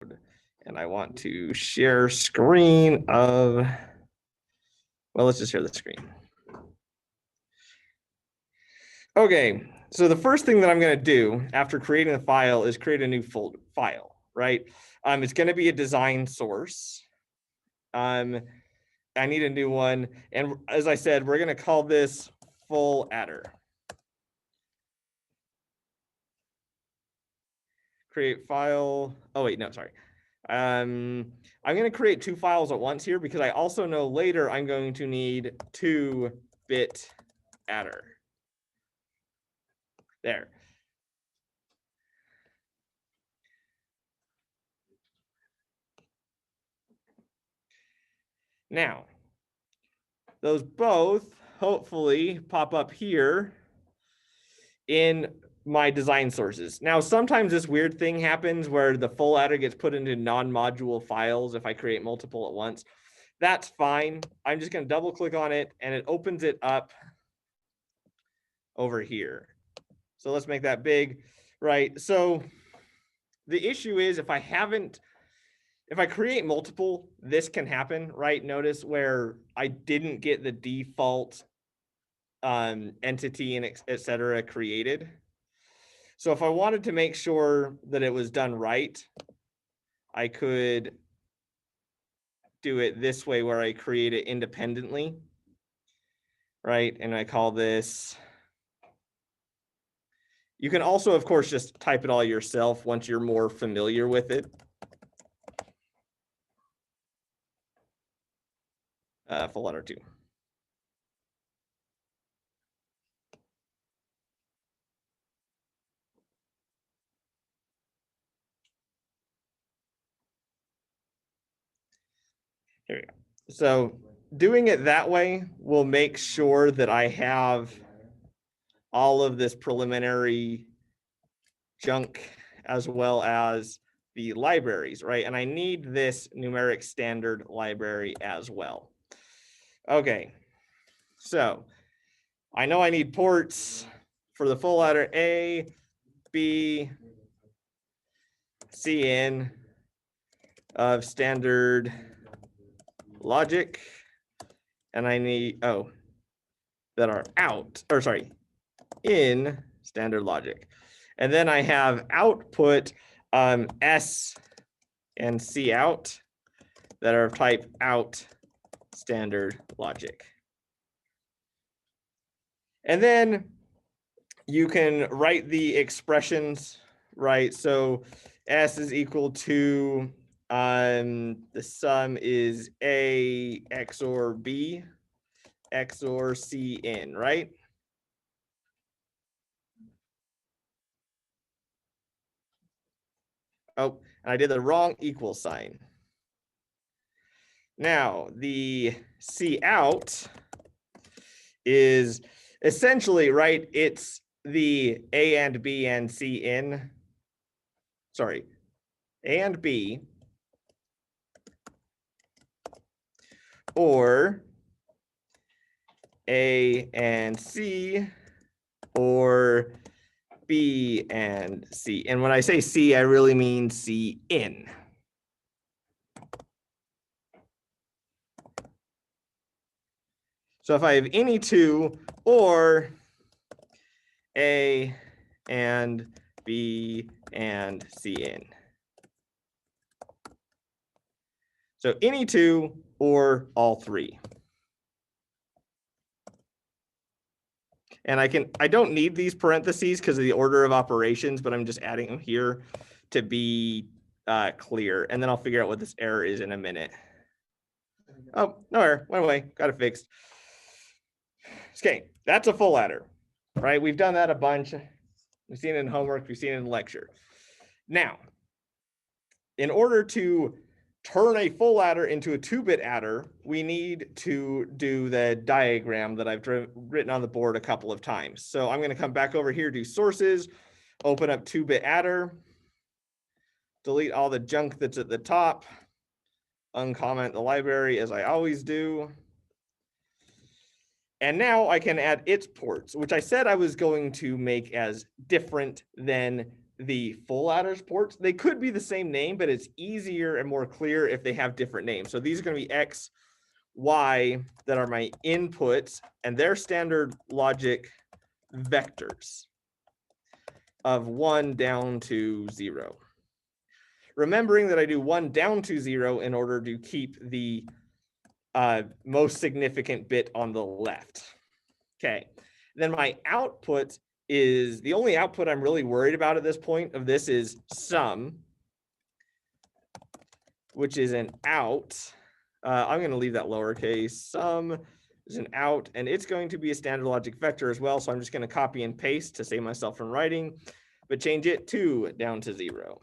And I want to share screen of, well, let's just share the screen. Okay, so the first thing that I'm going to do after creating the file is create a new file, right? It's going to be a design source. I need a new one. And as I said, we're going to call this full adder. Create file. Oh, wait, no, sorry. I'm going to create two files at once here because I also know later I'm going to need 2-bit adder. There. Now, those both hopefully pop up here in my design sources. Now, sometimes this weird thing happens where the full adder gets put into non-module files if I create multiple at once. That's fine. I'm just going to double click on it and it opens it up over here. So let's make that big, right? So the issue is if I create multiple, this can happen, right? Notice where I didn't get the default entity and et cetera created. So if I wanted to make sure that it was done right, I could do it this way where I create it independently, right? And I call this, you can also, of course, just type it all yourself once you're more familiar with it. Full adder 2. Here we go. So doing it that way will make sure that I have all of this preliminary junk as well as the libraries, right? And I need this numeric standard library as well. Okay, so I know I need ports for the full adder A, B, C in of standard logic, and I need, that are out, or sorry, in standard logic. And then I have output S and C out that are of type out standard logic. And then you can write the expressions, right? So S is equal to, the sum is A XOR B XOR C in, right? Oh, and I did the wrong equal sign. Now, the C out is essentially, right, it's the A and B and C in, sorry, A and B, or A and C, or B and C. And when I say C, I really mean C in. So if I have any two, or A and B and C in. So any two or all three. And I don't need these parentheses because of the order of operations, but I'm just adding them here to be clear. And then I'll figure out what this error is in a minute. Oh, no error, went away, got it fixed. Okay, that's a full adder, right? We've done that a bunch. We've seen it in homework, we've seen it in lecture. Now, in order to turn a full adder into a 2-bit adder, we need to do the diagram that I've written on the board a couple of times. So I'm going to come back over here, do sources, open up 2-bit adder, delete all the junk that's at the top, uncomment the library as I always do. And now I can add its ports, which I said I was going to make as different than the full adders ports. They could be the same name, but it's easier and more clear if they have different names. So these are going to be X, Y that are my inputs, and they're standard logic vectors of 1 down to 0. Remembering that I do 1 down to 0 in order to keep the most significant bit on the left. Okay, then my output is, the only output I'm really worried about at this point of this is sum, which is an out. I'm going to leave that lowercase. Sum is an out, and it's going to be a standard logic vector as well. So I'm just going to copy and paste to save myself from writing, but change it to down to 0.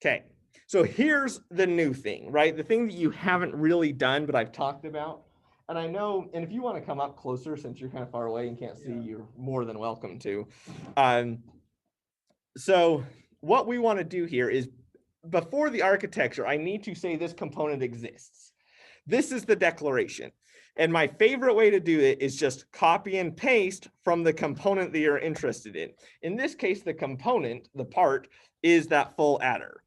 Okay, so here's the new thing, right? The thing that you haven't really done, but I've talked about. And I know, and if you want to come up closer, since you're kind of far away and can't see, you're more than welcome to. So what we want to do here is, before the architecture, I need to say this component exists. This is the declaration. And my favorite way to do it is just copy and paste from the component that you're interested in. In this case, the component, the part, is that full adder.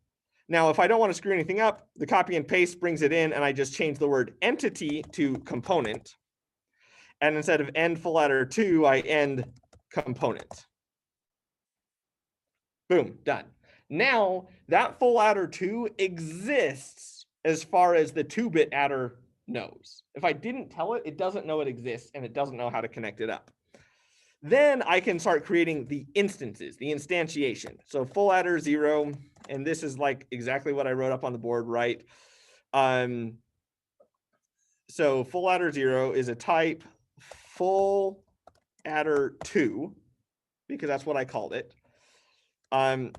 Now, if I don't want to screw anything up, the copy and paste brings it in, and I just change the word entity to component. And instead of end full adder 2, I end component. Boom, done. Now, that full adder 2 exists as far as the 2-bit adder knows. If I didn't tell it, it doesn't know it exists, and it doesn't know how to connect it up. Then I can start creating the instances, the instantiation. So full adder 0, and this is like exactly what I wrote up on the board, right? So full adder 0 is a type full adder 2, because that's what I called it. And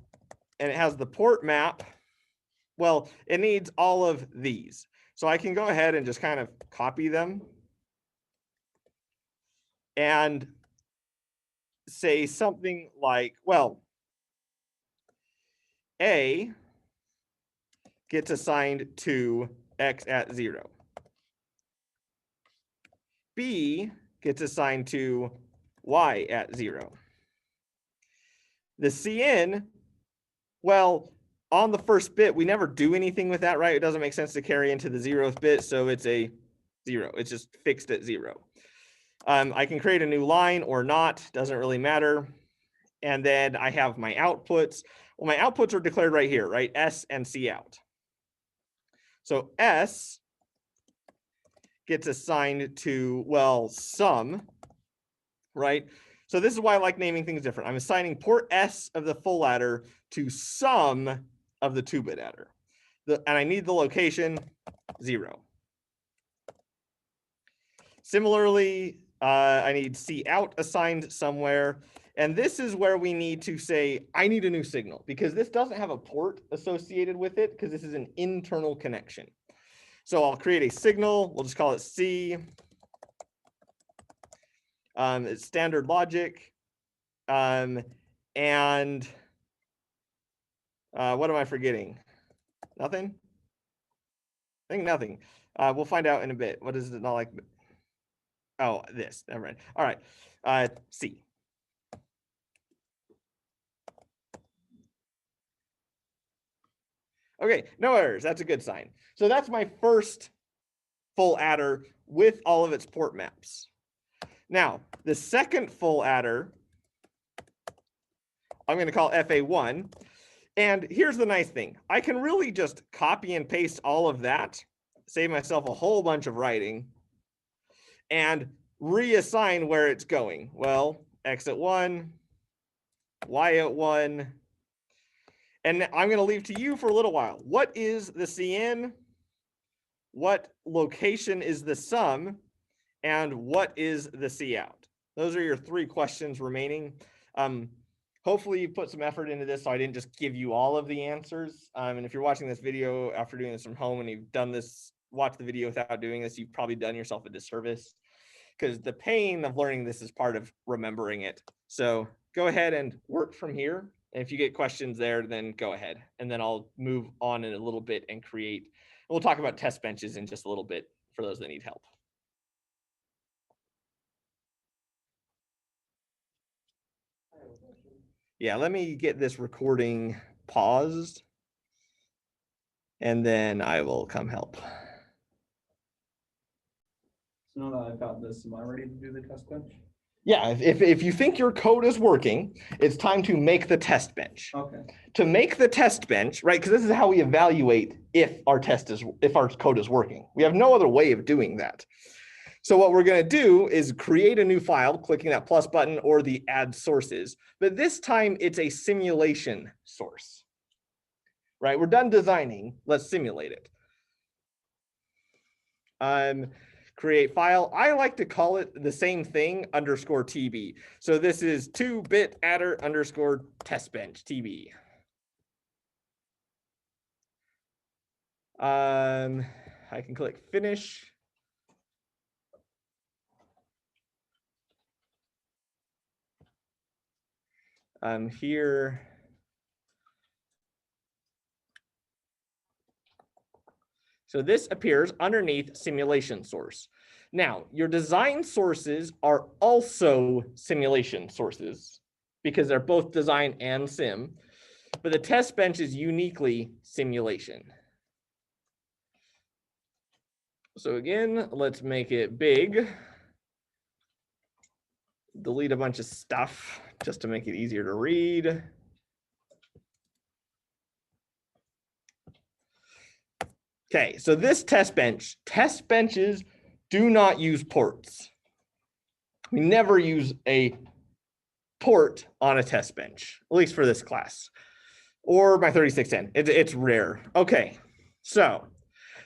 it has the port map. Well, it needs all of these. So I can go ahead and just kind of copy them and say something like, well, A gets assigned to X at 0. B gets assigned to Y at 0. The CN, well, on the first bit, we never do anything with that, right? It doesn't make sense to carry into the 0th bit, so it's a 0. It's just fixed at 0. I can create a new line or not, doesn't really matter. And then I have my outputs. Well, my outputs are declared right here, right? S and C out. So S gets assigned to, well, sum, right? So this is why I like naming things different. I'm assigning port S of the full adder to sum of the 2-bit adder. And I need the location 0. Similarly, I need C out assigned somewhere. And this is where we need to say, I need a new signal, because this doesn't have a port associated with it, because this is an internal connection. So I'll create a signal. We'll just call it C. It's standard logic. And what am I forgetting? Nothing? I think nothing. We'll find out in a bit. What is it not like? Oh, this. Never mind. All right. C. Okay, no errors. That's a good sign. So that's my first full adder with all of its port maps. Now, the second full adder, I'm going to call FA1. And here's the nice thing. I can really just copy and paste all of that, save myself a whole bunch of writing, and reassign where it's going. Well, X at 1, Y at 1. And I'm going to leave to you for a little while. What is the CN? What location is the sum? And what is the C out? Those are your 3 questions remaining. Hopefully you put some effort into this, so I didn't just give you all of the answers. And if you're watching this video after doing this from home and you've done this, watch the video without doing this, you've probably done yourself a disservice, because the pain of learning this is part of remembering it. So go ahead and work from here. And if you get questions there, then go ahead. And then I'll move on in a little bit and create. We'll talk about test benches in just a little bit for those that need help. Yeah, let me get this recording paused, and then I will come help. So now that I've got this, am I ready to do the test bench? Yeah, if you think your code is working, it's time to make the test bench. Okay. To make the test bench, right? Because this is how we evaluate if our code is working. We have no other way of doing that. So what we're going to do is create a new file, clicking that plus button or the add sources. But this time it's a simulation source, right? We're done designing. Let's simulate it. Create file. I like to call it the same thing _TB. So this is 2-bit adder _ test bench TB. I can click finish. Here. So this appears underneath simulation source. Now, your design sources are also simulation sources because they're both design and sim, but the test bench is uniquely simulation. So again, let's make it big. Delete a bunch of stuff just to make it easier to read. Okay, so this test benches do not use ports. We never use a port on a test bench, at least for this class, or my 3610. It's rare. Okay, so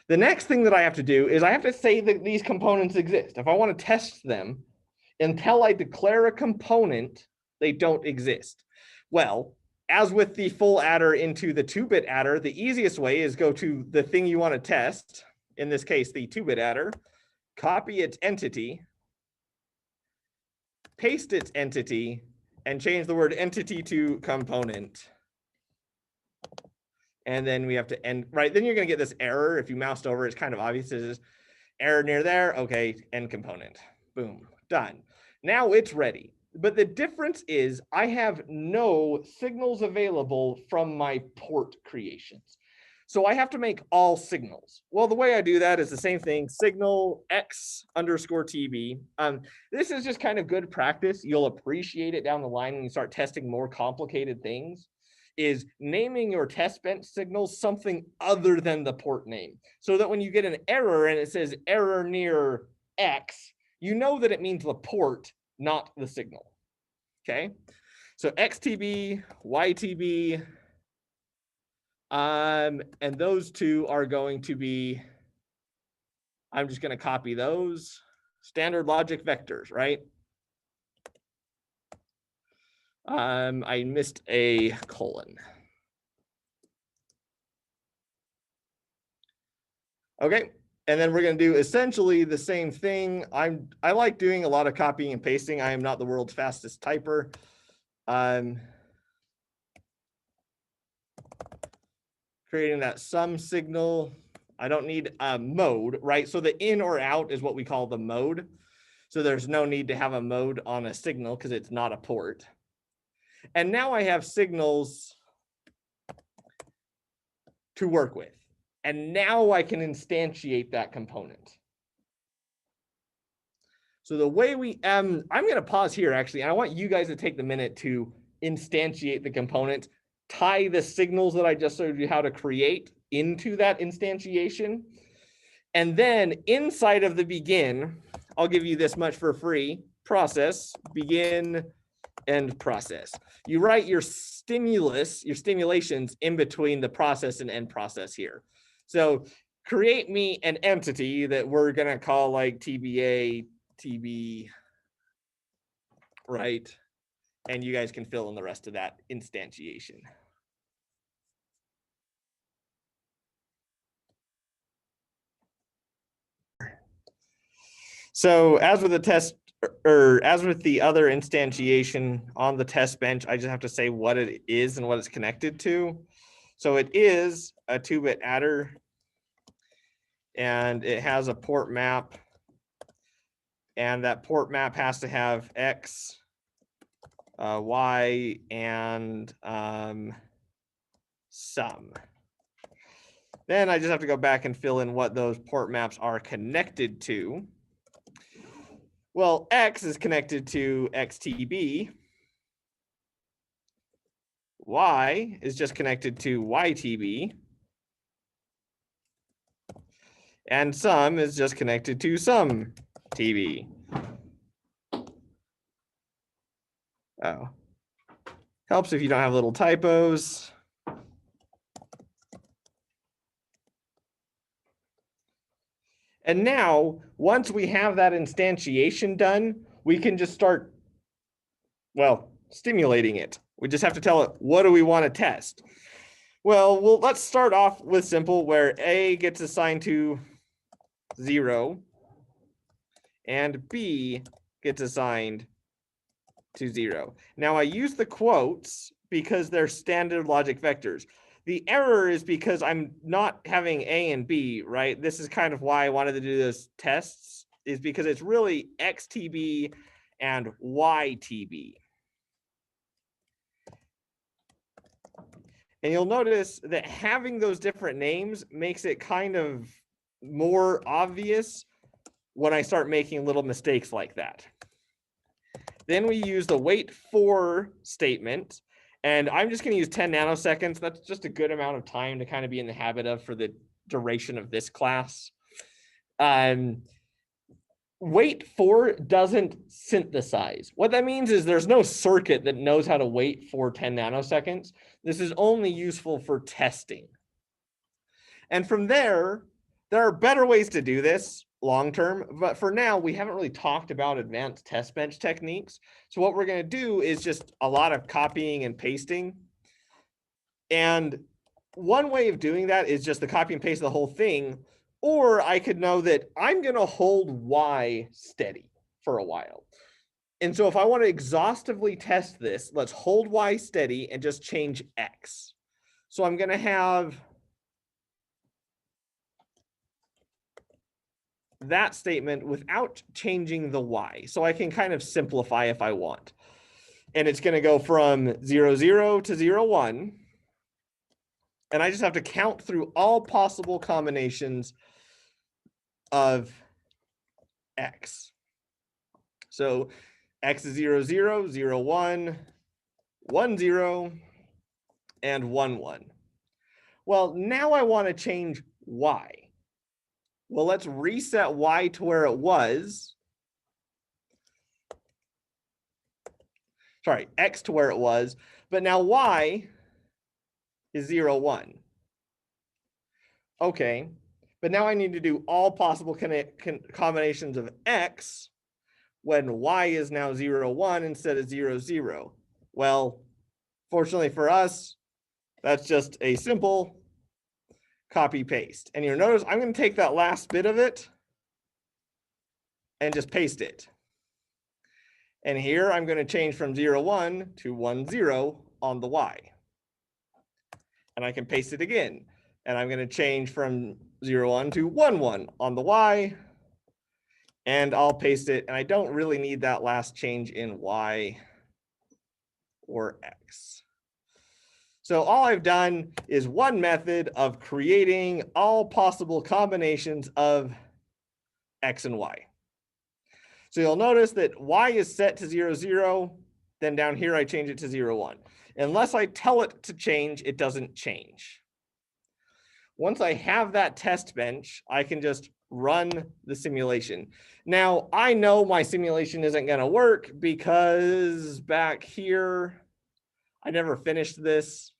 the next thing that I have to do is I have to say that these components exist. If I want to test them, until I declare a component, they don't exist. Well, as with the full adder into the 2-bit adder, the easiest way is go to the thing you want to test, in this case, the 2-bit adder, copy its entity, paste its entity, and change the word entity to component. And then we have to end, right? Then you're going to get this error. If you moused over, it's kind of obvious. There's error near there. Okay, end component. Boom, done. Now it's ready. But the difference is I have no signals available from my port creations. So I have to make all signals. Well, the way I do that is the same thing, signal x _TB. This is just kind of good practice. You'll appreciate it down the line when you start testing more complicated things, is naming your test bench signals something other than the port name. So that when you get an error and it says error near X, you know that it means the port, not the signal. Okay, so XTB, YTB, and those two are going to be, I'm just going to copy those standard logic vectors, right? I missed a colon. Okay. And then we're going to do essentially the same thing. I like doing a lot of copying and pasting. I am not the world's fastest typer. Creating that sum signal. I don't need a mode, right? So the in or out is what we call the mode. So there's no need to have a mode on a signal because it's not a port. And now I have signals to work with. And now I can instantiate that component. So the way we, I'm going to pause here actually, and I want you guys to take the minute to instantiate the component, tie the signals that I just showed you how to create into that instantiation. And then inside of the begin, I'll give you this much for free, process, begin, end process. You write your stimulations in between the process and end process here. So create me an entity that we're going to call like TBA, TB, right? And you guys can fill in the rest of that instantiation. So as with the test, or as with the other instantiation on the test bench, I just have to say what it is and what it's connected to. So it is a 2-bit adder, and it has a port map, and that port map has to have X y and sum. Then I just have to go back and fill in what those port maps are connected to. Well, X is connected to XTB. Y is just connected to YTB. And sum is just connected to sum TB. Oh. Helps if you don't have little typos. And now, once we have that instantiation done, we can just start, well, stimulating it. We just have to tell it, what do we want to test? Well, let's start off with simple, where A gets assigned to 0 and B gets assigned to 0. Now I use the quotes because they're standard logic vectors. The error is because I'm not having A and B, right? This is kind of why I wanted to do those tests, is because it's really XTB and YTB. And you'll notice that having those different names makes it kind of more obvious when I start making little mistakes like that. Then we use the wait for statement, and I'm just going to use 10 nanoseconds. That's just a good amount of time to kind of be in the habit of for the duration of this class. Wait for doesn't synthesize. What that means is there's no circuit that knows how to wait for 10 nanoseconds. This is only useful for testing. And from there are better ways to do this long-term, but for now, we haven't really talked about advanced test bench techniques. So what we're going to do is just a lot of copying and pasting. And one way of doing that is just the copy and paste of the whole thing, or I could know that I'm going to hold Y steady for a while. And so if I want to exhaustively test this, let's hold Y steady and just change X. So I'm going to have that statement without changing the Y. So I can kind of simplify if I want. And it's going to go from 0, 0 to 0, 1. And I just have to count through all possible combinations of X. So X is 0, 0, 0, 1, 1, 0, and 1, 1. Well, now I want to change Y. Well, let's reset Y to where it was. Sorry, X to where it was, but now Y is 0, 1. Okay, but now I need to do all possible combinations of X when Y is now 0, 1 instead of 0, 0. Well, fortunately for us, that's just a simple copy paste. And you'll notice I'm going to take that last bit of it and just paste it. And here I'm going to change from 0, 1 to 1, 0 on the Y. And I can paste it again. And I'm going to change from 0, 1 to 1, 1 on the Y. And I'll paste it. And I don't really need that last change in Y or X. So all I've done is one method of creating all possible combinations of X and Y. So you'll notice that Y is set to 0, 0. Then down here, I change it to 0, 1. Unless I tell it to change, it doesn't change. Once I have that test bench, I can just run the simulation. Now, I know my simulation isn't going to work because back here, I never finished this,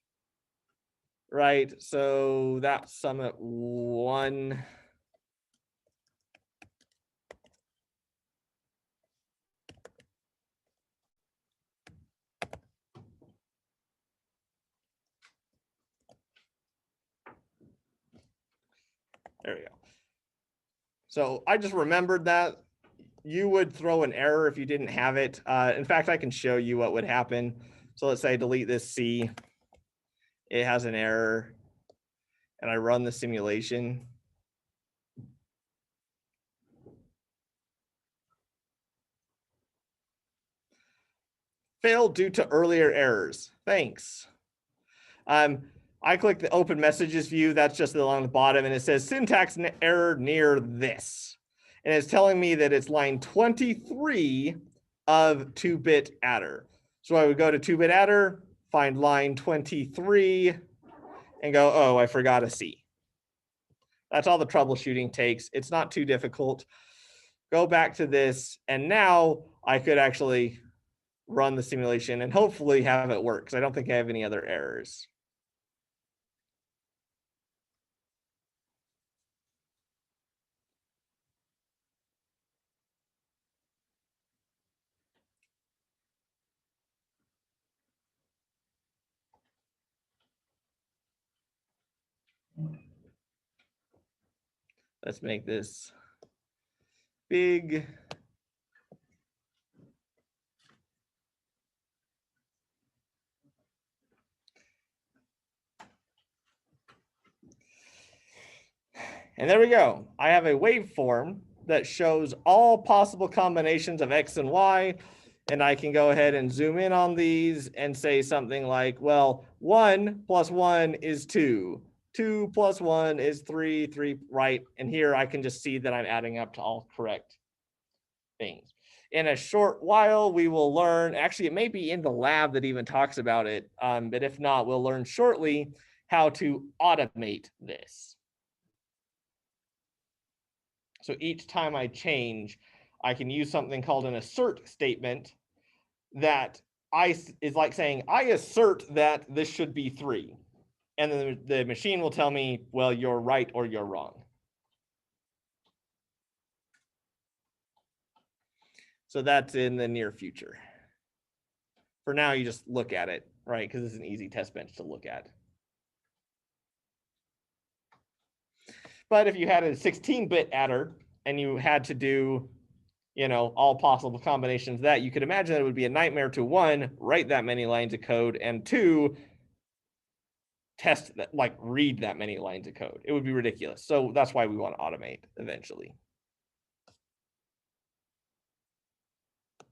right? So that's sum at 1. There we go. So I just remembered that. You would throw an error if you didn't have it. In fact, I can show you what would happen. So let's say I delete this C. It has an error. And I run the simulation. Failed due to earlier errors. Thanks. I click the open messages view. That's just along the bottom, and it says syntax error near this. And it's telling me that it's line 23 of 2-bit adder. So I would go to 2-bit adder, find line 23, and go, oh, I forgot a C. That's all the troubleshooting takes. It's not too difficult. Go back to this, and now I could actually run the simulation and hopefully have it work, because I don't think I have any other errors. Let's make this big. And there we go. I have a waveform that shows all possible combinations of X and Y. And I can go ahead and zoom in on these and say something like, well, 1 + 1 is 2. 2 + 1 is 3, 3, right? And here I can just see that I'm adding up to all correct things. In a short while, we will learn, actually, it may be in the lab that even talks about it, but if not, we'll learn shortly how to automate this. So each time I change, I can use something called an assert statement that is like saying, I assert that this should be 3. And then the machine will tell me, well, you're right or you're wrong. So that's in the near future. For now, you just look at it, right? Because it's an easy test bench to look at. But if you had a 16-bit adder and you had to do, all possible combinations of that, you could imagine that it would be a nightmare to 1, write that many lines of code, and 2, test that, like read that many lines of code. It would be ridiculous. So that's why we want to automate eventually.